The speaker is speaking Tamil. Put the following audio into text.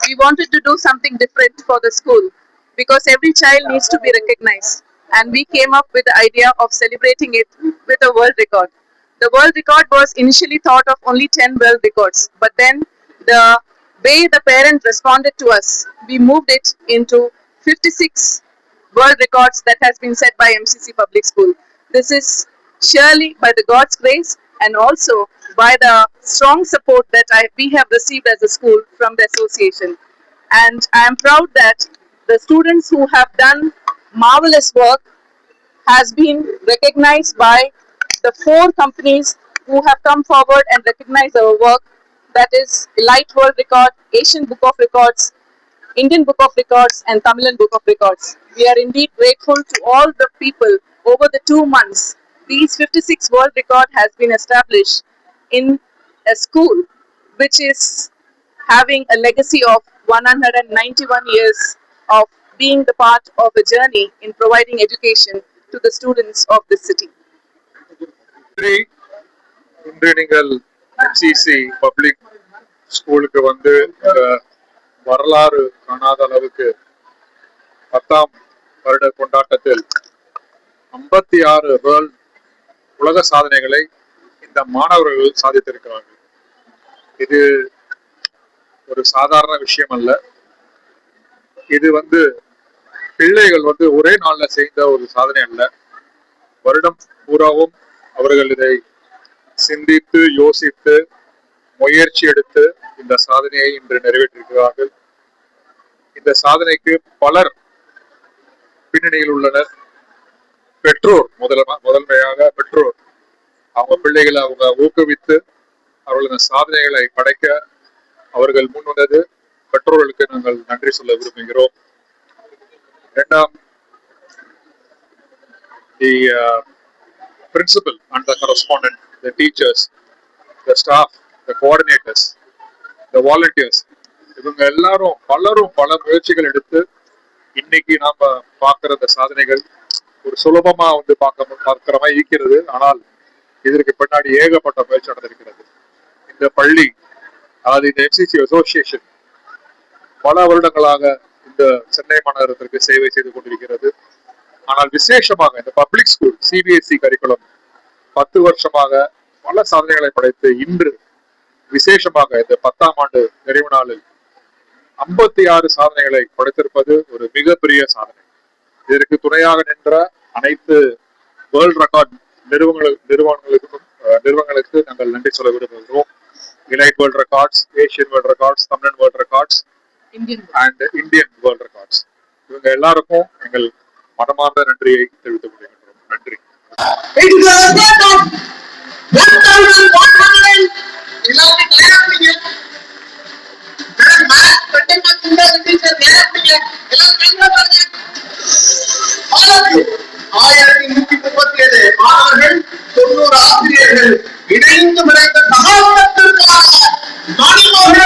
we wanted to do something different for the school because every child needs to be recognized. And we came up with the idea of celebrating it with a world record. The world record was initially thought of only 10 world records, but then the way the parent responded to us, we moved it into 56 world records that has been set by MCC Public School. This is surely by the God's grace and also by the strong support that we have received as a school from the association. And I am proud that the students who have done marvelous work has been recognized by the 4 companies who have come forward and recognized our work. That is Elite World Record, Asian Book of Records, Indian Book of Records, and Tamilan Book of Records. We are indeed grateful to all the people over the 2 months. These 56 world record has been established in a school which is having a legacy of 191 years of being the part of a journey in providing education to the students of this city. இன்று நீங்கள் எம்சிசி பப்ளிக் ஸ்கூலுக்கு வந்து வரலாறு காணாத அளவுக்கு 10ஆம் வருட கொண்டாட்டத்தில் 56 வேர்ல்ட் உலக சாதனைகளை இந்த மாணவர்கள் சாதித்திருக்கிறார்கள். இது ஒரு சாதாரண விஷயம் அல்ல. இது பிள்ளைகள் ஒரே நாள்ல செய்த ஒரு சாதனை அல்ல. வருடம் பூராவும் அவர்கள் இதை சிந்தித்து யோசித்து முயற்சி எடுத்து இந்த சாதனையை இன்று நிறைவேற்றிருக்கிறார்கள். இந்த சாதனைக்கு பலர் பின்னணியில் உள்ளனர். பெற்றோர் முதன்மையாக பெற்றோர் அவங்க பிள்ளைகளை அவங்க ஊக்குவித்து அவர்கள் இந்த சாதனைகளை படைக்க அவர்கள் முன் வந்தது. பெற்றோர்களுக்கு நாங்கள் நன்றி சொல்ல விரும்புகிறோம். இரண்டாம், the principal and the correspondent, the teachers, the staff, the coordinators, the volunteers, இவங்க எல்லாரும் பல முயற்சிகள் எடுத்து இன்னைக்கு நாம பார்க்கிற இந்த சாதனைகள் ஒரு சுலபமா பார்க்கிற மாதிரி இருக்கிறது. ஆனால் இதற்கு பின்னாடி ஏகப்பட்ட முயற்சி நடந்திருக்கிறது. இந்த பள்ளி, அதாவது இந்த எம்சிசி அசோசியேஷன் பல வருடங்களாக இந்த சென்னை மாநகரத்திற்கு சேவை செய்து கொண்டிருக்கிறது. ஆனால் விசேஷமாக இந்த பப்ளிக் ஸ்கூல் சிபிஎஸ்இ கரிக்குலம் 10 வருஷமாக பல சாதனைகளை படைத்து இன்று விசேஷமாக இந்த 10ஆம் ஆண்டு நிறைவு நாளில் 56 சாதனைகளை படைத்திருப்பது ஒரு மிகப்பெரிய சாதனை. இதற்கு துணையாக நின்ற அனைத்து வேர்ல்ட் ரெக்கார்ட் நிறுவனங்களுக்கு நாங்கள் நன்றி சொல்ல விரும்புகிறோம். Elite World Records, Asian World Records, Tamilan World Records and Indian World Records. இவங்க எல்லாருக்கும் எங்கள் மனமார்ந்த நன்றியை தெரிவித்துக் கொள்கின்றோம். நன்றி. மாணவர்கள் 90 ஆசிரியர்கள் இணைந்து விளைந்த சகாப்தத்திற்காக மணிமோகன